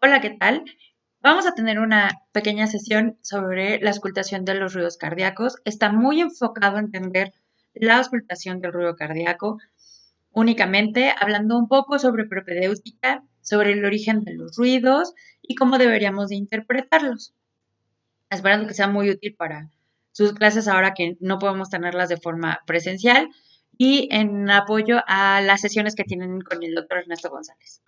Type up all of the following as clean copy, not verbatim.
Hola, ¿qué tal? Vamos a tener una pequeña sesión sobre la auscultación de los ruidos cardíacos. Está muy enfocado a entender la auscultación del ruido cardíaco, únicamente hablando un poco sobre propedéutica, sobre el origen de los ruidos y cómo deberíamos de interpretarlos. Esperando que sea muy útil para sus clases ahora que no podemos tenerlas de forma presencial y en apoyo a las sesiones que tienen con el doctor Ernesto González.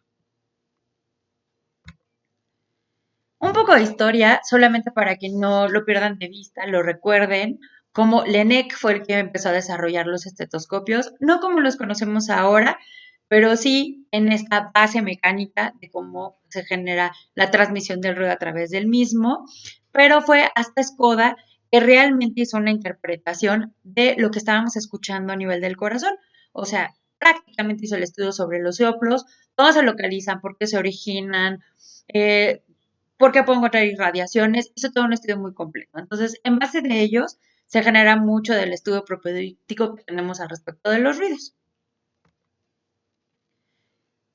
Un poco de historia, solamente para que no lo pierdan de vista, lo recuerden, como Laennec fue el que empezó a desarrollar los estetoscopios, no como los conocemos ahora, pero sí en esta base mecánica de cómo se genera la transmisión del ruido a través del mismo, pero fue hasta Skoda que realmente hizo una interpretación de lo que estábamos escuchando a nivel del corazón, o sea, prácticamente hizo el estudio sobre los soplos, cómo se localizan, por qué se originan, eh, por qué puedo encontrar irradiaciones, hizo todo un estudio muy completo. Entonces, en base de ellos, se genera mucho del estudio propedéutico que tenemos al respecto de los ruidos.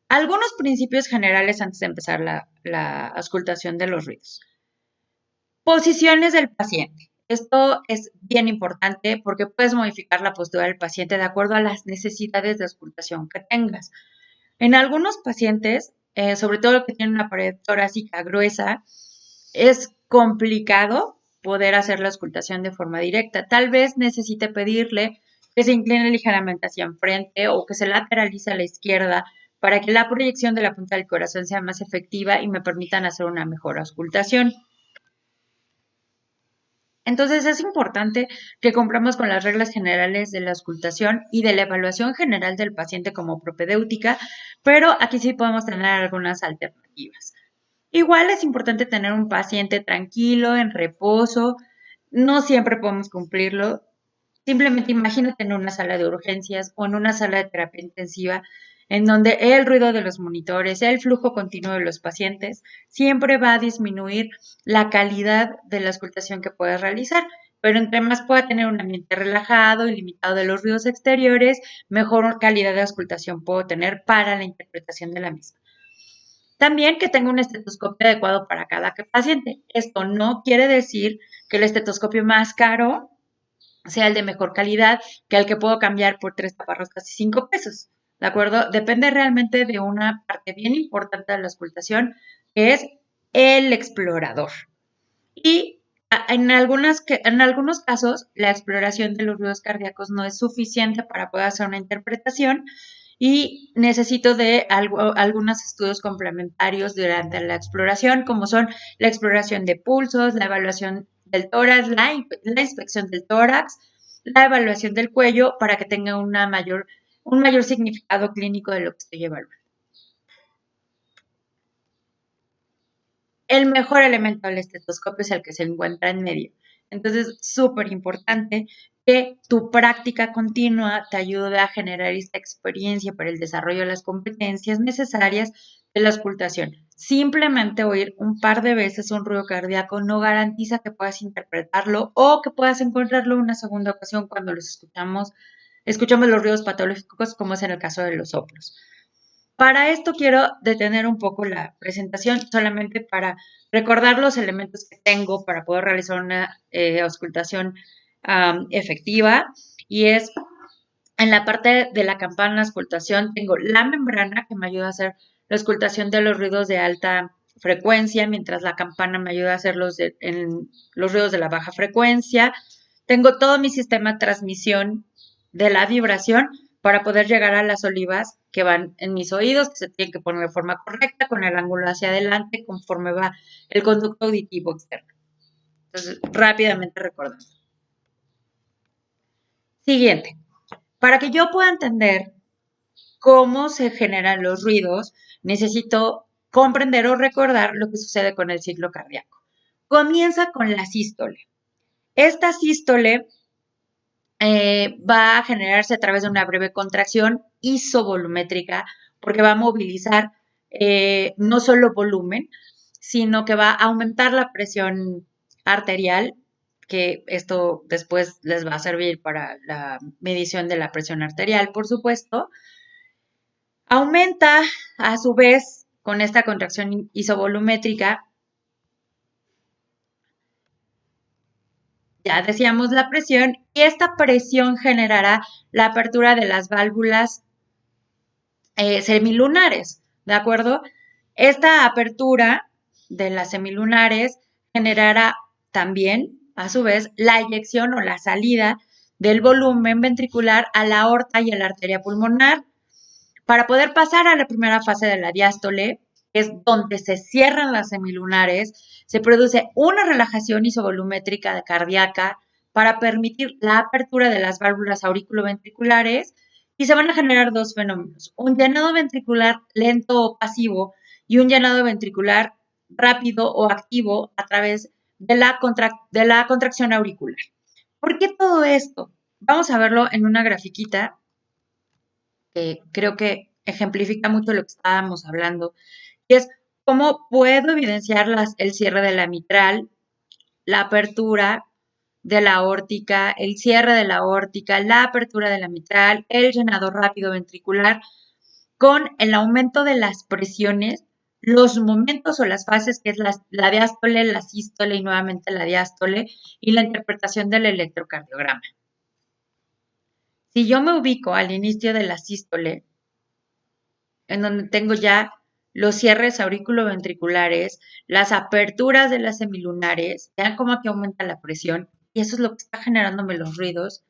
Algunos principios generales antes de empezar la auscultación de los ruidos. Posiciones del paciente. Esto es bien importante porque puedes modificar la postura del paciente de acuerdo a las necesidades de auscultación que tengas. En algunos pacientes, sobre todo los que tienen una pared torácica gruesa, es complicado poder hacer la auscultación de forma directa. Tal vez necesite pedirle que se incline ligeramente hacia enfrente o que se lateralice a la izquierda para que la proyección de la punta del corazón sea más efectiva y me permitan hacer una mejor auscultación. Entonces es importante que cumplamos con las reglas generales de la auscultación y de la evaluación general del paciente como propedéutica, pero aquí sí podemos tener algunas alternativas. Igual es importante tener un paciente tranquilo, en reposo. No siempre podemos cumplirlo. Simplemente imagínate en una sala de urgencias o en una sala de terapia intensiva en donde el ruido de los monitores, el flujo continuo de los pacientes, siempre va a disminuir la calidad de la auscultación que puedes realizar. Pero entre más pueda tener un ambiente relajado y limitado de los ruidos exteriores, mejor calidad de auscultación puedo tener para la interpretación de la misma. También que tenga un estetoscopio adecuado para cada paciente. Esto no quiere decir que el estetoscopio más caro sea el de mejor calidad que el que puedo cambiar por 3 taparroscas y 5 pesos. ¿De acuerdo? Depende realmente de una parte bien importante de la auscultación, que es el explorador. Y en algunos casos, la exploración de los ruidos cardíacos no es suficiente para poder hacer una interpretación y necesito de algunos estudios complementarios durante la exploración, como son la exploración de pulsos, la evaluación del tórax, la inspección del tórax, la evaluación del cuello, para que tenga un mayor significado clínico de lo que estoy evaluando. El mejor elemento del estetoscopio es el que se encuentra en medio. Entonces, súper importante que tu práctica continua te ayude a generar esta experiencia para el desarrollo de las competencias necesarias de la auscultación. Simplemente oír un par de veces un ruido cardíaco no garantiza que puedas interpretarlo o que puedas encontrarlo en una segunda ocasión cuando escuchamos los ruidos patológicos, como es en el caso de los soplos. Para esto quiero detener un poco la presentación solamente para recordar los elementos que tengo para poder realizar una auscultación efectiva, y es en la parte de la campana de auscultación tengo la membrana que me ayuda a hacer la auscultación de los ruidos de alta frecuencia, mientras la campana me ayuda a hacer los ruidos de la baja frecuencia. Tengo todo mi sistema de transmisión de la vibración para poder llegar a las olivas que van en mis oídos, que se tienen que poner de forma correcta, con el ángulo hacia adelante, conforme va el conducto auditivo externo. Entonces, rápidamente recordando. Siguiente. Para que yo pueda entender cómo se generan los ruidos, necesito comprender o recordar lo que sucede con el ciclo cardíaco. Comienza con la sístole. Esta sístole va a generarse a través de una breve contracción isovolumétrica, porque va a movilizar no solo volumen, sino que va a aumentar la presión arterial, que esto después les va a servir para la medición de la presión arterial, por supuesto. Aumenta a su vez con esta contracción isovolumétrica, ya decíamos la presión, y esta presión generará la apertura de las válvulas semilunares, ¿de acuerdo? Esta apertura de las semilunares generará también, a su vez, la eyección o la salida del volumen ventricular a la aorta y a la arteria pulmonar. Para poder pasar a la primera fase de la diástole, que es donde se cierran las semilunares, se produce una relajación isovolumétrica cardíaca para permitir la apertura de las válvulas auriculoventriculares y se van a generar dos fenómenos, un llenado ventricular lento o pasivo y un llenado ventricular rápido o activo a través de la contracción auricular. ¿Por qué todo esto? Vamos a verlo en una grafiquita que creo que ejemplifica mucho lo que estábamos hablando, y es cómo puedo evidenciar el cierre de la mitral, la apertura de la aórtica, el cierre de la aórtica, la apertura de la mitral, el llenado rápido ventricular, con el aumento de las presiones, los momentos o las fases que es la diástole, la sístole y nuevamente la diástole, y la interpretación del electrocardiograma. Si yo me ubico al inicio de la sístole, en donde tengo ya los cierres auriculoventriculares, las aperturas de las semilunares, vean cómo aquí aumenta la presión, y eso es lo que está generándome los ruidos,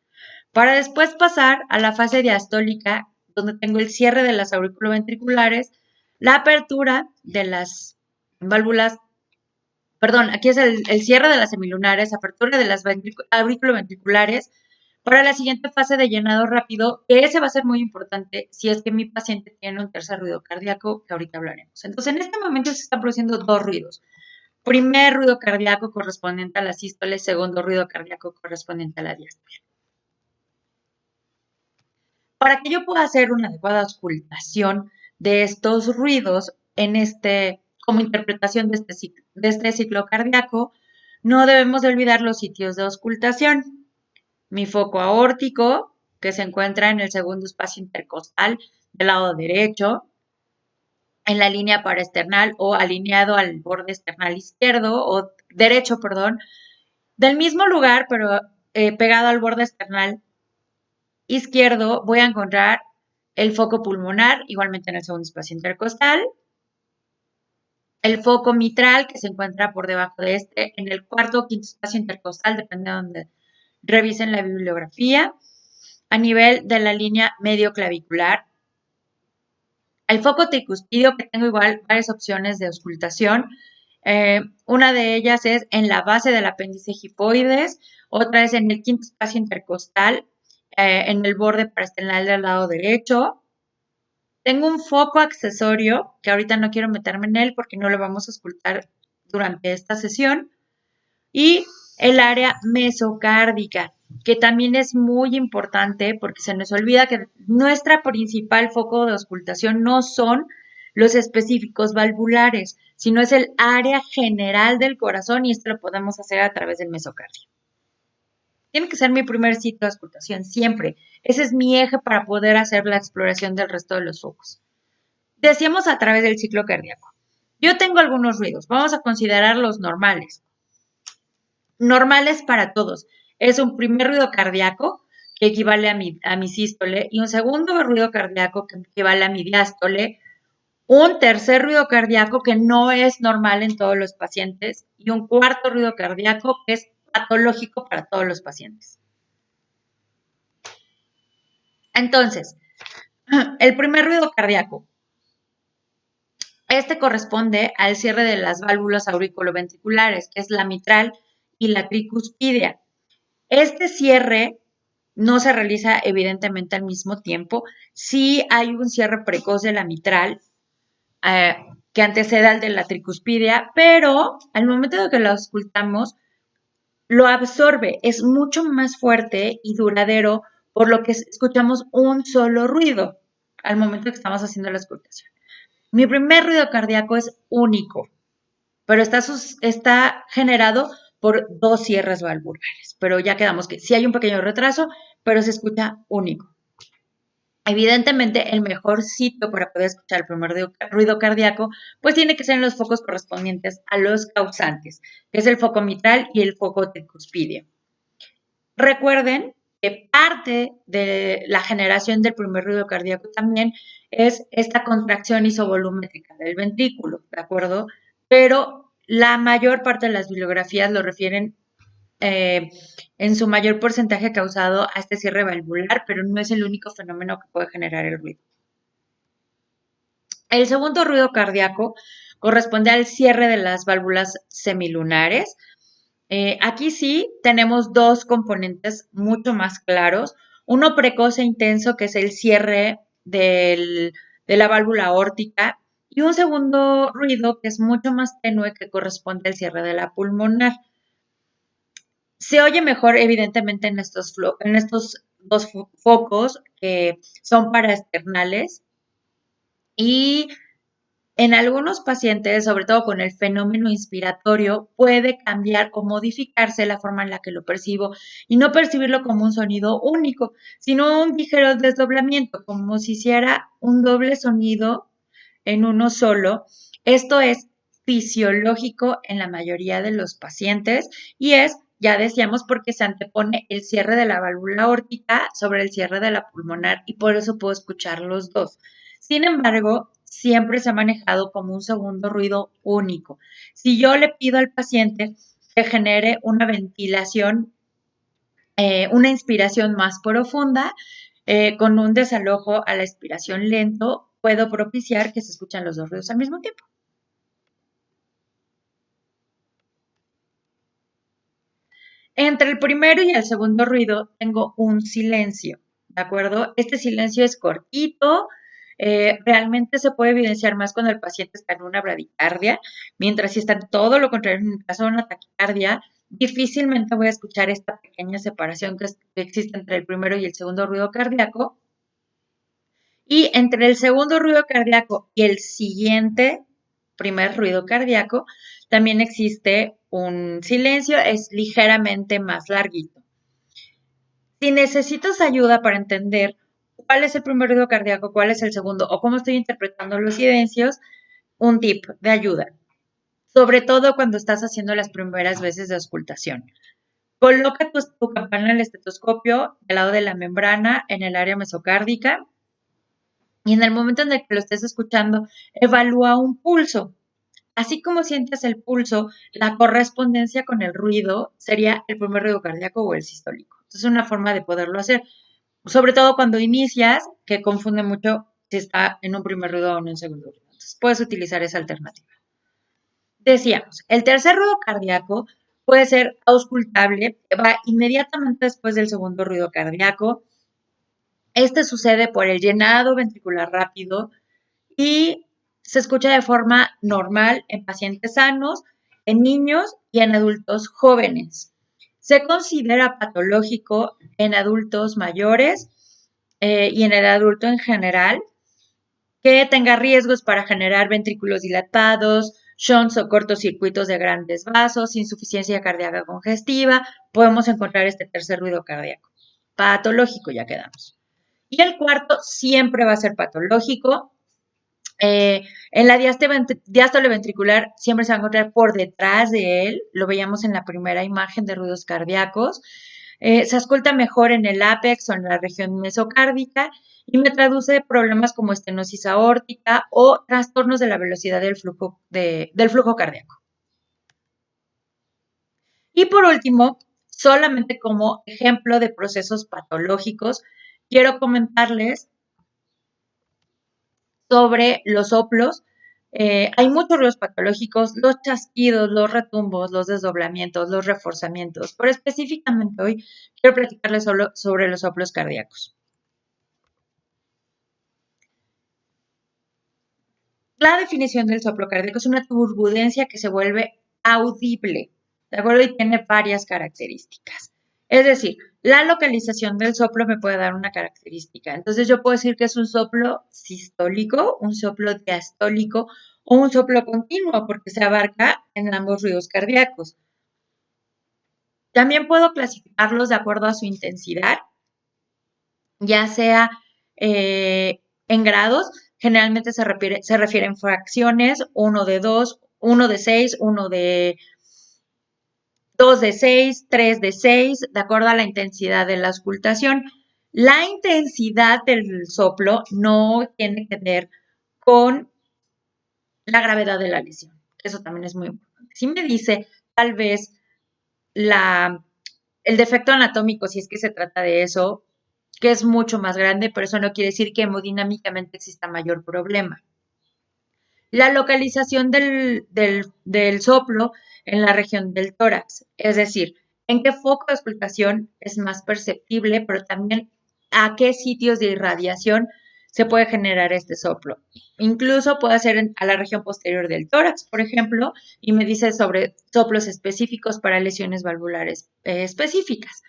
para después pasar a la fase diastólica, donde tengo el cierre de las auriculoventriculares, la apertura de las válvulas, perdón, aquí es el cierre de las semilunares, apertura de las auriculoventriculares, para la siguiente fase de llenado rápido, que ese va a ser muy importante si es que mi paciente tiene un tercer ruido cardíaco, que ahorita hablaremos. Entonces, en este momento se están produciendo dos ruidos. Primer ruido cardíaco correspondiente a la sístole, segundo ruido cardíaco correspondiente a la diástole. Para que yo pueda hacer una adecuada auscultación de estos ruidos como interpretación de este ciclo cardíaco, no debemos de olvidar los sitios de auscultación. Mi foco aórtico, que se encuentra en el segundo espacio intercostal del lado derecho, en la línea paraesternal o alineado al borde esternal izquierdo o derecho, perdón, del mismo lugar, pero pegado al borde esternal izquierdo, voy a encontrar el foco pulmonar, igualmente en el segundo espacio intercostal, el foco mitral, que se encuentra por debajo de este, en el cuarto o quinto espacio intercostal, depende de donde revisen la bibliografía, a nivel de la línea medio clavicular. El foco tricuspidio, que tengo igual varias opciones de auscultación. Una de ellas es en la base del apéndice hipoides, otra es en el quinto espacio intercostal, en el borde paraesternal del lado derecho. Tengo un foco accesorio, que ahorita no quiero meterme en él porque no lo vamos a auscultar durante esta sesión. Y el área mesocárdica, que también es muy importante porque se nos olvida que nuestra principal foco de auscultación no son los específicos valvulares, sino es el área general del corazón y esto lo podemos hacer a través del mesocardio. Tiene que ser mi primer sitio de auscultación siempre. Ese es mi eje para poder hacer la exploración del resto de los focos. Decíamos a través del ciclo cardíaco. Yo tengo algunos ruidos. Vamos a considerar los normales. Normales para todos. Es un primer ruido cardíaco que equivale a mi sístole y un segundo ruido cardíaco que equivale a mi diástole, un tercer ruido cardíaco que no es normal en todos los pacientes y un cuarto ruido cardíaco que es patológico para todos los pacientes. Entonces, el primer ruido cardíaco. Este corresponde al cierre de las válvulas auriculoventriculares, que es la mitral y la tricuspidia. Este cierre no se realiza evidentemente al mismo tiempo. Sí hay un cierre precoz de la mitral que antecede al de la tricuspidia, pero al momento de que lo auscultamos, lo absorbe, es mucho más fuerte y duradero, por lo que escuchamos un solo ruido al momento de que estamos haciendo la auscultación. Mi primer ruido cardíaco es único, pero está generado por dos cierres valvulares, pero ya quedamos que sí hay un pequeño retraso, pero se escucha único. Evidentemente, el mejor sitio para poder escuchar el primer ruido cardíaco, pues tiene que ser en los focos correspondientes a los causantes, que es el foco mitral y el foco tricuspidio. Recuerden que parte de la generación del primer ruido cardíaco también es esta contracción isovolumétrica del ventrículo, ¿de acuerdo? Pero la mayor parte de las bibliografías lo refieren en su mayor porcentaje causado a este cierre valvular, pero no es el único fenómeno que puede generar el ruido. El segundo ruido cardíaco corresponde al cierre de las válvulas semilunares. Aquí sí tenemos dos componentes mucho más claros. Uno precoz e intenso, que es el cierre de la válvula aórtica, y un segundo ruido que es mucho más tenue, que corresponde al cierre de la pulmonar. Se oye mejor, evidentemente, en estos dos focos que son paraesternales, y en algunos pacientes, sobre todo con el fenómeno inspiratorio, puede cambiar o modificarse la forma en la que lo percibo y no percibirlo como un sonido único, sino un ligero desdoblamiento, como si hiciera un doble sonido en uno solo. Esto es fisiológico en la mayoría de los pacientes y es, ya decíamos, porque se antepone el cierre de la válvula aórtica sobre el cierre de la pulmonar y por eso puedo escuchar los dos. Sin embargo, siempre se ha manejado como un segundo ruido único. Si yo le pido al paciente que genere una ventilación, una inspiración más profunda, con un desalojo a la expiración lento, puedo propiciar que se escuchan los dos ruidos al mismo tiempo. Entre el primero y el segundo ruido tengo un silencio, ¿de acuerdo? Este silencio es cortito, realmente se puede evidenciar más cuando el paciente está en una bradicardia, mientras si está en todo lo contrario, en el caso de una taquicardia, difícilmente voy a escuchar esta pequeña separación que existe entre el primero y el segundo ruido cardíaco. Y entre el segundo ruido cardíaco y el siguiente primer ruido cardíaco, también existe un silencio, es ligeramente más larguito. Si necesitas ayuda para entender cuál es el primer ruido cardíaco, cuál es el segundo o cómo estoy interpretando los silencios, un tip de ayuda, sobre todo cuando estás haciendo las primeras veces de auscultación. Coloca tu campana en el estetoscopio del lado de la membrana en el área mesocárdica y en el momento en el que lo estés escuchando, evalúa un pulso. Así como sientes el pulso, la correspondencia con el ruido sería el primer ruido cardíaco o el sistólico. Entonces, es una forma de poderlo hacer. Sobre todo cuando inicias, que confunde mucho si está en un primer ruido o en un segundo ruido. Entonces, puedes utilizar esa alternativa. Decíamos, el tercer ruido cardíaco puede ser auscultable, va inmediatamente después del segundo ruido cardíaco. Este sucede por el llenado ventricular rápido y se escucha de forma normal en pacientes sanos, en niños y en adultos jóvenes. Se considera patológico en adultos mayores y en el adulto en general, que tenga riesgos para generar ventrículos dilatados, shunts o cortocircuitos de grandes vasos, insuficiencia cardíaca congestiva. Podemos encontrar este tercer ruido cardíaco. Patológico, ya quedamos. Y el cuarto siempre va a ser patológico. En la diástole ventricular siempre se va a encontrar por detrás de él, lo veíamos en la primera imagen de ruidos cardíacos. Se ausculta mejor en el ápex o en la región mesocárdica y me traduce problemas como estenosis aórtica o trastornos de la velocidad del flujo cardíaco. Y por último, solamente como ejemplo de procesos patológicos, quiero comentarles sobre los soplos. Hay muchos ruidos patológicos, los chasquidos, los retumbos, los desdoblamientos, los reforzamientos, pero específicamente hoy quiero platicarles solo sobre los soplos cardíacos. La definición del soplo cardíaco es una turbulencia que se vuelve audible, ¿de acuerdo? Y tiene varias características. Es decir, la localización del soplo me puede dar una característica. Entonces yo puedo decir que es un soplo sistólico, un soplo diastólico o un soplo continuo, porque se abarca en ambos ruidos cardíacos. También puedo clasificarlos de acuerdo a su intensidad, ya sea en grados. Generalmente se refiere en fracciones, 1 de 2, 1 de 6, 1 de 2 de 6, 3 de 6, de acuerdo a la intensidad de la auscultación. La intensidad del soplo no tiene que ver con la gravedad de la lesión. Eso también es muy importante. Si me dice tal vez el defecto anatómico, si es que se trata de eso, que es mucho más grande, pero eso no quiere decir que hemodinámicamente exista mayor problema. La localización del soplo en la región del tórax, es decir, en qué foco de auscultación es más perceptible, pero también a qué sitios de irradiación se puede generar este soplo. Incluso puede ser a la región posterior del tórax, por ejemplo, y me dice sobre soplos específicos para lesiones valvulares específicas.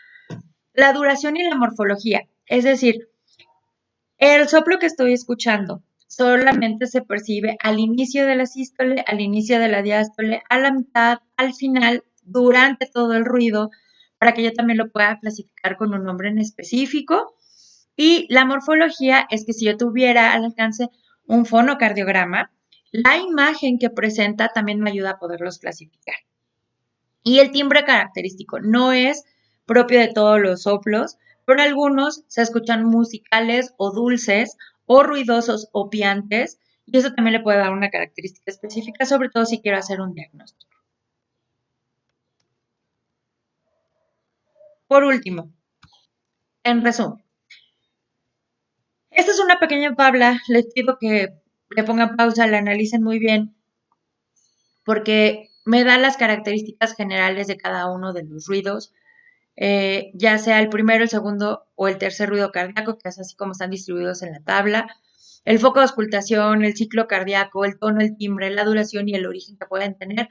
La duración y la morfología, es decir, el soplo que estoy escuchando solamente se percibe al inicio de la sístole, al inicio de la diástole, a la mitad, al final, durante todo el ruido, para que yo también lo pueda clasificar con un nombre en específico. Y la morfología es que si yo tuviera al alcance un fonocardiograma, la imagen que presenta también me ayuda a poderlos clasificar. Y el timbre característico no es propio de todos los soplos, pero algunos se escuchan musicales o dulces o ruidosos o piantes, y eso también le puede dar una característica específica, sobre todo si quiero hacer un diagnóstico. Por último, en resumen, esta es una pequeña tabla, les pido que le pongan pausa, la analicen muy bien, porque me da las características generales de cada uno de los ruidos, ya sea el primero, el segundo o el tercer ruido cardíaco, que es así como están distribuidos en la tabla, el foco de auscultación, el ciclo cardíaco, el tono, el timbre, la duración y el origen que pueden tener,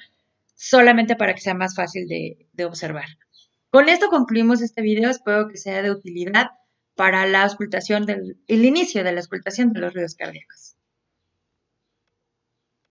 solamente para que sea más fácil de observar. Con esto concluimos este video, espero que sea de utilidad para la auscultación el inicio de la auscultación de los ruidos cardíacos.